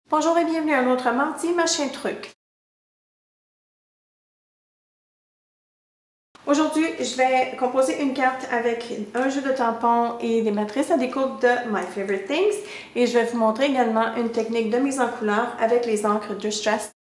Bonjour et bienvenue à un autre mardi machin truc. Aujourd'hui, je vais composer une carte avec un jeu de tampons et des matrices à découpe de My Favorite Things et je vais vous montrer également une technique de mise en couleur avec les encres Distress.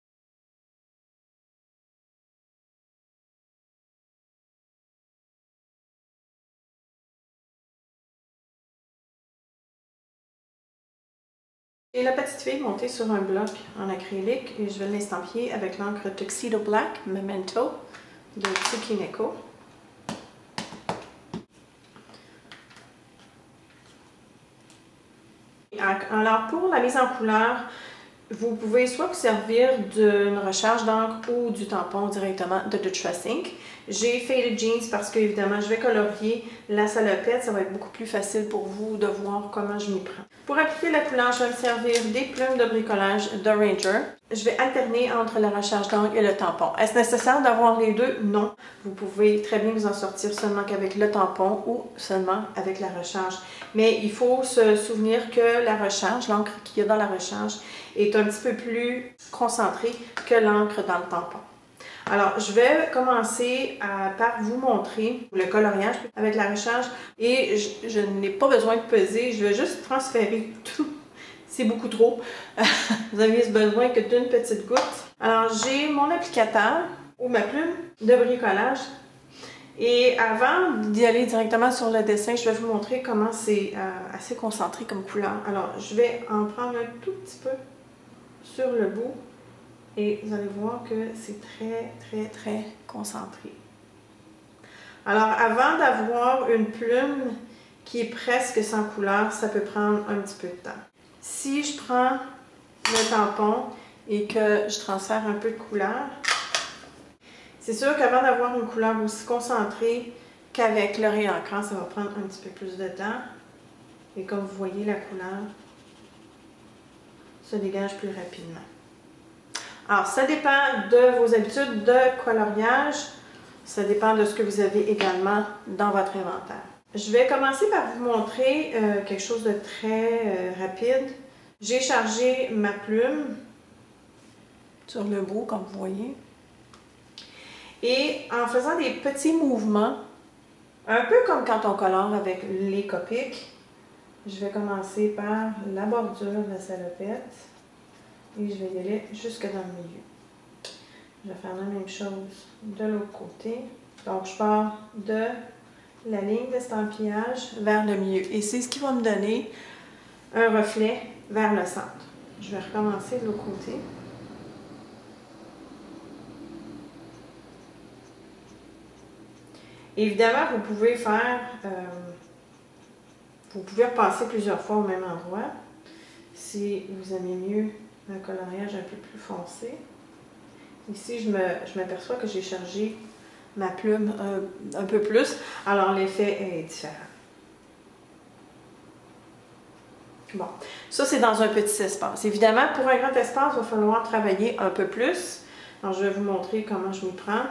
J'ai la petite fille montée sur un bloc en acrylique et je vais l'estampiller avec l'encre Tuxedo Black Memento de Tsukineko. Alors pour la mise en couleur, vous pouvez soit vous servir d'une recharge d'encre ou du tampon directement de Distress Ink. J'ai Faded Jeans parce que évidemment je vais colorier la salopette, ça va être beaucoup plus facile pour vous de voir comment je m'y prends. Pour appliquer la couleur, je vais me servir des plumes de bricolage de Ranger. Je vais alterner entre la recharge d'encre et le tampon. Est-ce nécessaire d'avoir les deux? Non. Vous pouvez très bien vous en sortir seulement qu'avec le tampon ou seulement avec la recharge. Mais il faut se souvenir que la recharge, l'encre qu'il y a dans la recharge, est un petit peu plus concentrée que l'encre dans le tampon. Alors, je vais commencer par vous montrer le coloriage avec la recharge et je n'ai pas besoin de peser, je vais juste transférer tout. C'est beaucoup trop. Vous avez besoin que d'une petite goutte. Alors, j'ai mon applicateur ou ma plume de bricolage. Et avant d'y aller directement sur le dessin, je vais vous montrer comment c'est assez concentré comme couleur. Alors, je vais en prendre un tout petit peu sur le bout. Et vous allez voir que c'est très concentré. Alors, avant d'avoir une plume qui est presque sans couleur, ça peut prendre un petit peu de temps. Si je prends le tampon et que je transfère un peu de couleur, c'est sûr qu'avant d'avoir une couleur aussi concentrée qu'avec le réencrant, ça va prendre un petit peu plus de temps. Et comme vous voyez, la couleur se dégage plus rapidement. Alors, ça dépend de vos habitudes de coloriage. Ça dépend de ce que vous avez également dans votre inventaire. Je vais commencer par vous montrer quelque chose de très rapide. J'ai chargé ma plume sur le bout, comme vous voyez. Et en faisant des petits mouvements, un peu comme quand on colore avec les Copics, je vais commencer par la bordure de la salopette. Et je vais y aller jusque dans le milieu. Je vais faire la même chose de l'autre côté. Donc, je pars de la ligne d'estampillage vers le milieu. Et c'est ce qui va me donner un reflet vers le centre. Je vais recommencer de l'autre côté. Évidemment, vous pouvez repasser plusieurs fois au même endroit. Si vous aimez mieux un coloriage un peu plus foncé. Ici, je m'aperçois que j'ai chargé ma plume un peu plus, alors l'effet est différent. Bon, ça c'est dans un petit espace. Évidemment, pour un grand espace, il va falloir travailler un peu plus. Alors, je vais vous montrer comment je m'y prends.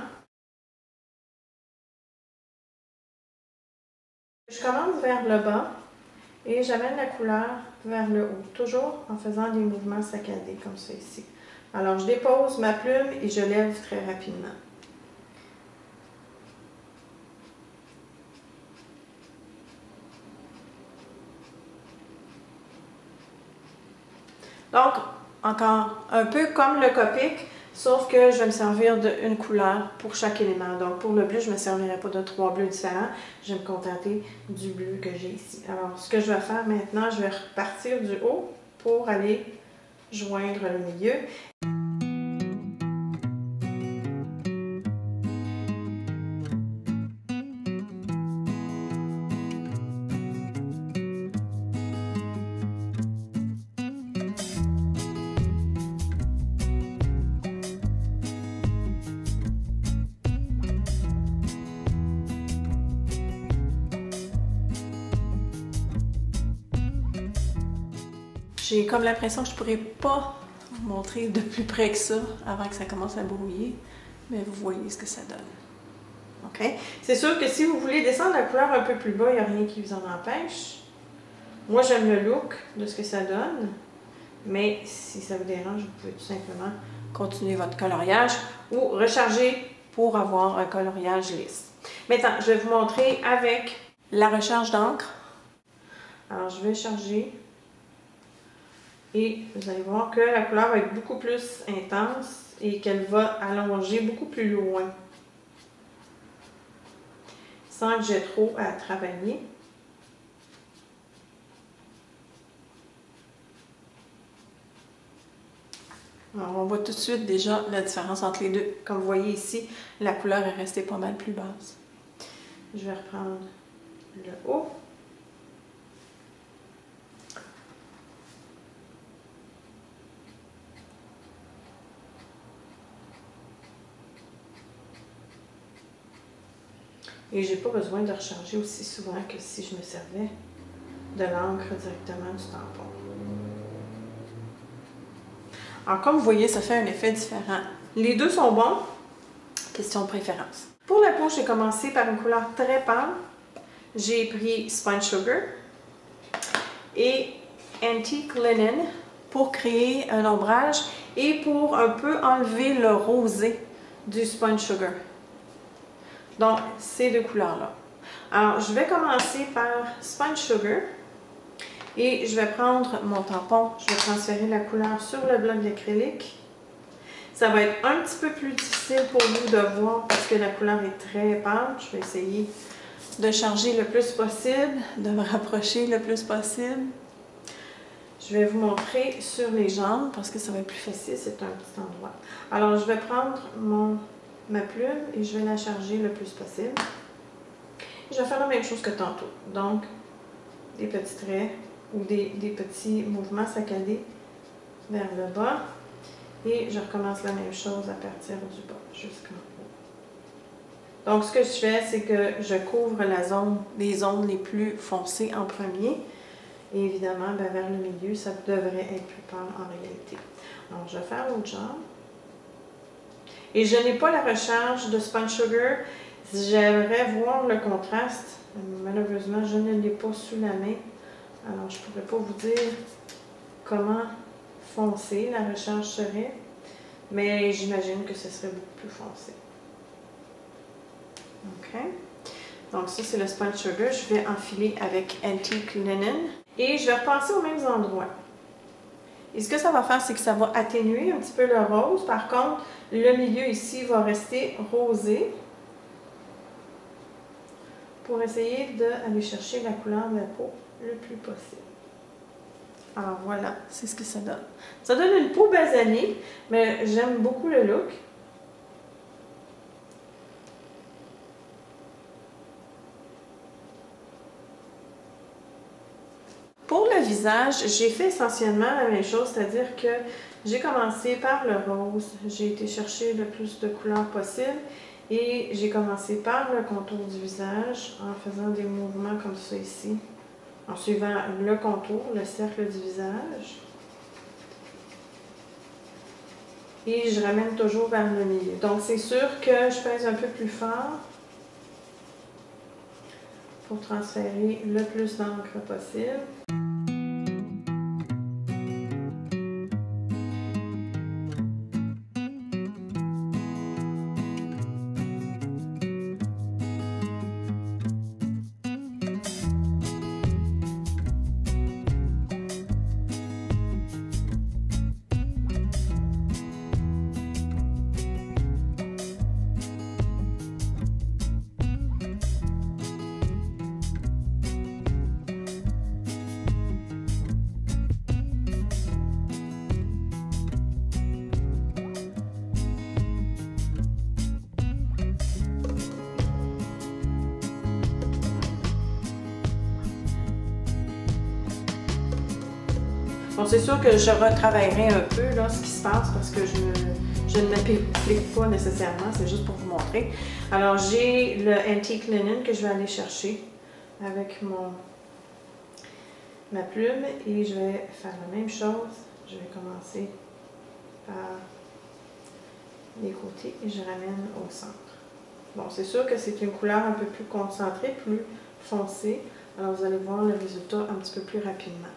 Je commence vers le bas. Et j'amène la couleur vers le haut, toujours en faisant des mouvements saccadés comme ça ici. Alors, je dépose ma plume et je lève très rapidement. Donc, encore un peu comme le Copic, sauf que je vais me servir d'une couleur pour chaque élément. Donc, pour le bleu, je ne me servirai pas de 3 bleus différents. Je vais me contenter du bleu que j'ai ici. Alors, ce que je vais faire maintenant, je vais repartir du haut pour aller joindre le milieu. J'ai comme l'impression que je ne pourrais pas vous montrer de plus près que ça avant que ça commence à brouiller, mais vous voyez ce que ça donne. OK? C'est sûr que si vous voulez descendre la couleur un peu plus bas, il n'y a rien qui vous en empêche. Moi, j'aime le look de ce que ça donne, Mais si ça vous dérange, vous pouvez tout simplement continuer votre coloriage ou recharger pour avoir un coloriage lisse. Maintenant, je vais vous montrer avec la recharge d'encre. Alors, je vais charger et vous allez voir que la couleur va être beaucoup plus intense et qu'elle va allonger beaucoup plus loin sans que j'ai trop à travailler. Alors, on voit tout de suite déjà la différence entre les deux. Comme vous voyez ici, la couleur est restée pas mal plus basse. Je vais reprendre le haut. Et j'ai pas besoin de recharger aussi souvent que si je me servais de l'encre directement du tampon. Alors, comme vous voyez, ça fait un effet différent. Les deux sont bons. Question de préférence. Pour la peau, j'ai commencé par une couleur très pâle. J'ai pris Sponge Sugar et Antique Linen pour créer un ombrage et pour un peu enlever le rosé du Sponge Sugar. Donc, ces deux couleurs-là. Alors, je vais commencer par Sponge Sugar. Et je vais prendre mon tampon, je vais transférer la couleur sur le bloc d'acrylique. Ça va être un petit peu plus difficile pour vous de voir parce que la couleur est très pâle. Je vais essayer de charger le plus possible, de me rapprocher le plus possible. Je vais vous montrer sur les jambes parce que ça va être plus facile, c'est un petit endroit. Alors, je vais prendre ma plume et je vais la charger le plus possible. Je vais faire la même chose que tantôt. Donc, des petits traits ou des petits mouvements saccadés vers le bas. Et je recommence la même chose à partir du bas jusqu'en haut. Donc, ce que je fais, c'est que je couvre les zones les plus foncées en premier. Et évidemment, vers le milieu, ça devrait être plus pâle en réalité. Alors, je vais faire l'autre jambe. Et je n'ai pas la recharge de Sponge Sugar. J'aimerais voir le contraste. Malheureusement, je ne l'ai pas sous la main. Alors, je ne pourrais pas vous dire comment foncé la recharge serait, mais j'imagine que ce serait beaucoup plus foncé. OK. Donc, ça, c'est le Sponge Sugar. Je vais enfiler avec Antique Linen. Et je vais repasser aux mêmes endroits. Et ce que ça va faire, c'est que ça va atténuer un petit peu le rose. Par contre, le milieu ici va rester rosé pour essayer d'aller chercher la couleur de la peau le plus possible. Alors voilà, c'est ce que ça donne. Ça donne une peau basanée, mais j'aime beaucoup le look. Pour le visage, j'ai fait essentiellement la même chose, c'est-à-dire que j'ai commencé par le rose. J'ai été chercher le plus de couleurs possible et j'ai commencé par le contour du visage en faisant des mouvements comme ça ici. En suivant le contour, le cercle du visage. Et je ramène toujours vers le milieu. Donc, c'est sûr que je pèse un peu plus fort pour transférer le plus d'encre possible. Bon, c'est sûr que je retravaillerai un peu là, ce qui se passe parce que je ne m'applique pas nécessairement, c'est juste pour vous montrer. Alors, j'ai le Antique Linen que je vais aller chercher avec ma plume et je vais faire la même chose. Je vais commencer par les côtés et je ramène au centre. Bon, c'est sûr que c'est une couleur un peu plus concentrée, plus foncée. Alors, vous allez voir le résultat un petit peu plus rapidement.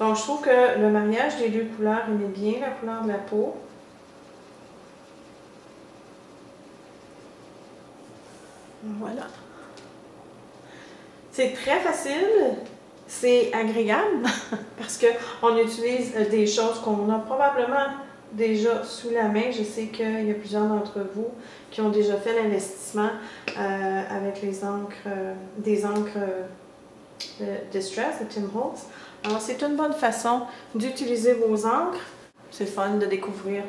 Donc, je trouve que le mariage des deux couleurs met bien la couleur de la peau. Voilà. C'est très facile, c'est agréable parce qu'on utilise des choses qu'on a probablement déjà sous la main. Je sais qu'il y a plusieurs d'entre vous qui ont déjà fait l'investissement avec les encres, des encres Distress de Tim Holtz. Alors, c'est une bonne façon d'utiliser vos encres. C'est fun de découvrir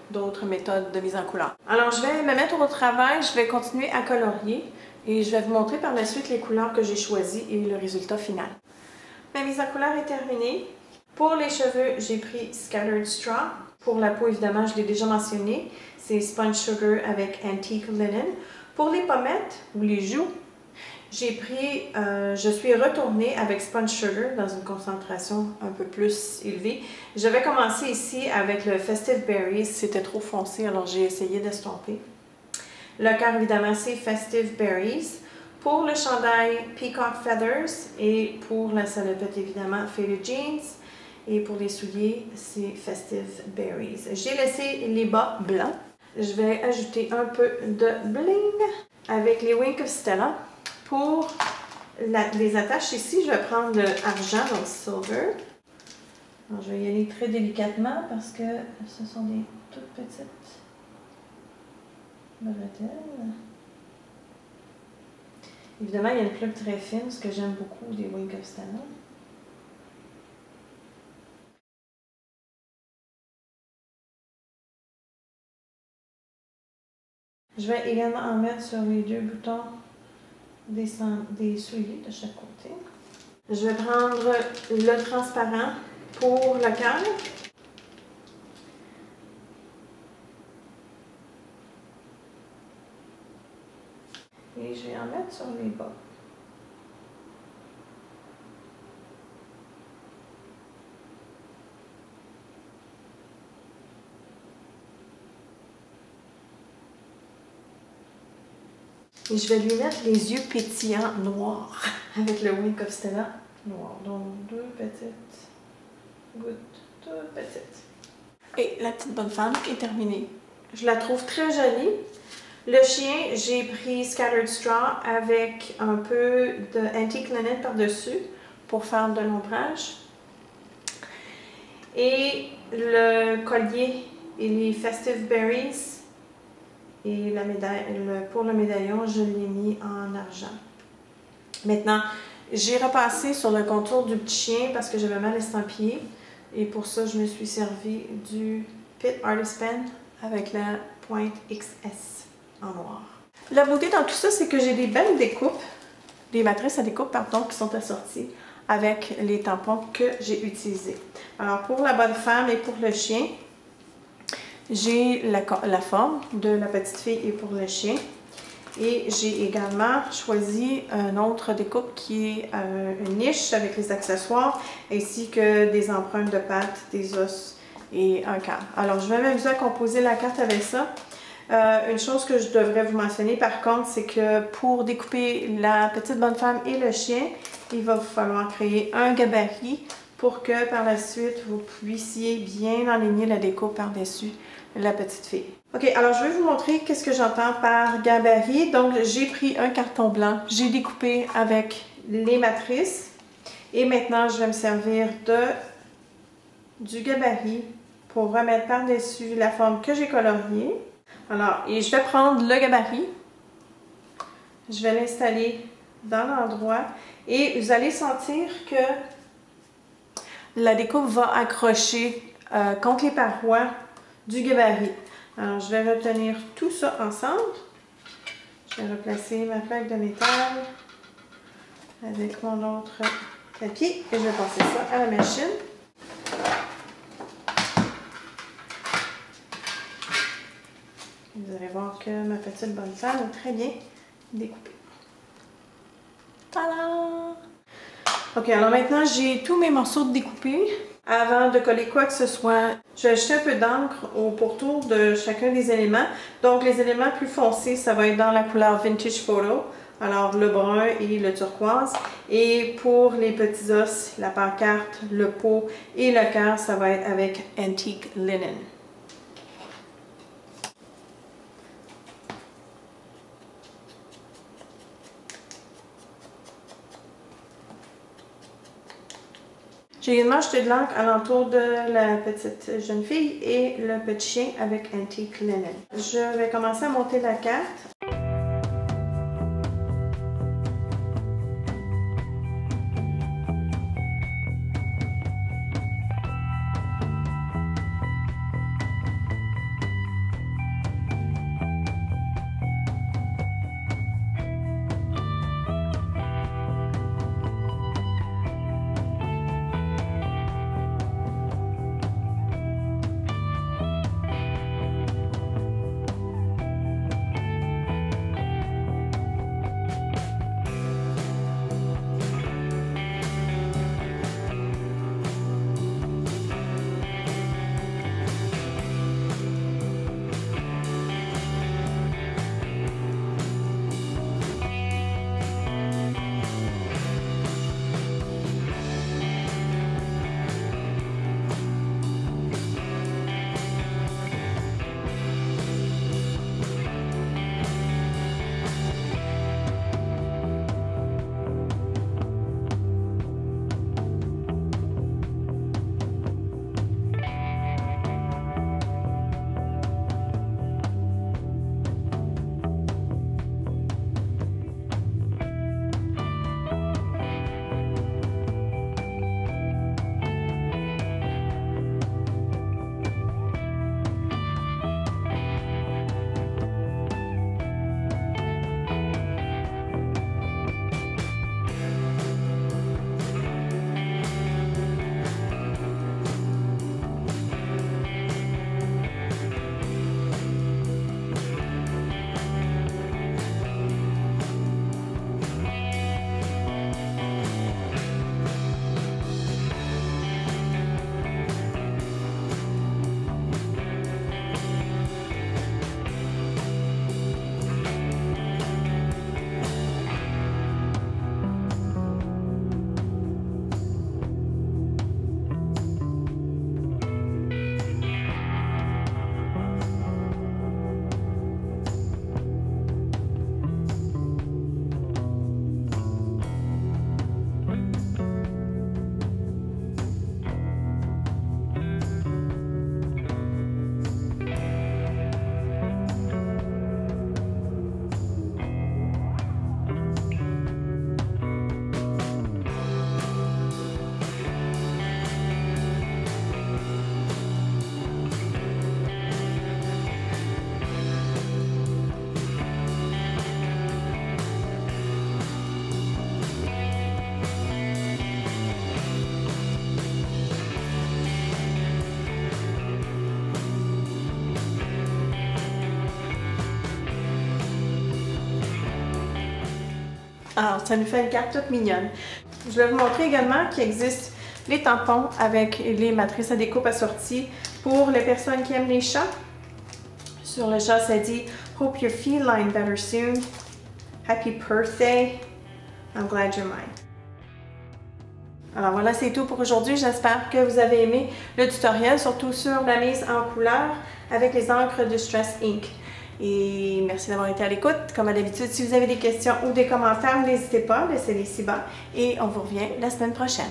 d'autres méthodes de mise en couleur. Alors, je vais me mettre au travail, je vais continuer à colorier et je vais vous montrer par la suite les couleurs que j'ai choisies et le résultat final. Ma mise en couleur est terminée. Pour les cheveux, j'ai pris Scattered Straw. Pour la peau, évidemment, je l'ai déjà mentionné, c'est Sponge Sugar avec Antique Linen. Pour les pommettes ou les joues, j'ai pris, je suis retournée avec Sponge Sugar dans une concentration un peu plus élevée. J'avais commencé ici avec le Festive Berries, c'était trop foncé, alors j'ai essayé d'estomper. Le cœur, évidemment, c'est Festive Berries. Pour le chandail, Peacock Feathers. Et pour la salopette, évidemment, Faded Jeans. Et pour les souliers, c'est Festive Berries. J'ai laissé les bas blancs. Je vais ajouter un peu de bling avec les Wink of Stella. Pour les attaches ici, je vais prendre l'argent, donc silver. Alors, je vais y aller très délicatement parce que ce sont des toutes petites bretelles. Évidemment, il y a une plug très fine, ce que j'aime beaucoup des Wink of Stella. Je vais également en mettre sur les deux boutons des souliers de chaque côté. Je vais prendre le transparent pour le cœur. Et je vais en mettre sur les bas. Et je vais lui mettre les yeux pétillants noirs avec le Wink of Stella noir. Donc, deux petites gouttes, toutes petites. Et la petite bonne femme est terminée. Je la trouve très jolie. Le chien, j'ai pris Scattered Straw avec un peu de Antique Linen par-dessus pour faire de l'ombrage. Et le collier et les Festive Berries. Et la médaille, pour le médaillon, je l'ai mis en argent. Maintenant, j'ai repassé sur le contour du petit chien parce que j'avais mal estampillé. Et pour ça, je me suis servi du Pitt Artist Pen avec la pointe XS en noir. La beauté dans tout ça, c'est que j'ai des belles découpes, des matrices à découpe, pardon, qui sont assorties avec les tampons que j'ai utilisés. Alors, pour la bonne femme et pour le chien, j'ai la forme de la petite fille et pour le chien. Et j'ai également choisi une autre découpe qui est une niche avec les accessoires ainsi que des empreintes de pattes, des os et un cadre. Alors, je vais m'amuser à composer la carte avec ça. Une chose que je devrais vous mentionner par contre, c'est que pour découper la petite bonne femme et le chien, il va vous falloir créer un gabarit pour que par la suite, vous puissiez bien enligner la découpe par-dessus la petite fille. Ok, alors je vais vous montrer qu'est-ce que j'entends par gabarit. Donc, j'ai pris un carton blanc, j'ai découpé avec les matrices et maintenant, je vais me servir du gabarit pour remettre par-dessus la forme que j'ai coloriée. Alors, et je vais prendre le gabarit, je vais l'installer dans l'endroit et vous allez sentir que la découpe va accrocher contre les parois du gabarit. Alors, je vais retenir tout ça ensemble. Je vais replacer ma plaque de métal avec mon autre papier et je vais passer ça à la machine. Vous allez voir que ma petite bonne femme est très bien découpée. Tadam! Ok, alors maintenant j'ai tous mes morceaux découpés. Avant de coller quoi que ce soit, je vais ajouter un peu d'encre au pourtour de chacun des éléments. Donc les éléments plus foncés, ça va être dans la couleur Vintage Photo. Alors le brun et le turquoise. Et pour les petits os, la pancarte, le pot et le cœur, ça va être avec Antique Linen. J'ai également acheté de l'encre alentour de la petite jeune fille et le petit chien avec Antique Linen. Je vais commencer à monter la carte. Alors, ça nous fait une carte toute mignonne. Je vais vous montrer également qu'il existe les tampons avec les matrices à découpe assorties pour les personnes qui aiment les chats. Sur le chat, ça dit « Hope your feline better soon. Happy birthday. I'm glad you're mine. » Alors voilà, c'est tout pour aujourd'hui. J'espère que vous avez aimé le tutoriel, surtout sur la mise en couleur avec les encres de Stress Ink. Et merci d'avoir été à l'écoute. Comme d'habitude, si vous avez des questions ou des commentaires, n'hésitez pas, laissez-les ici-bas. Et on vous revient la semaine prochaine.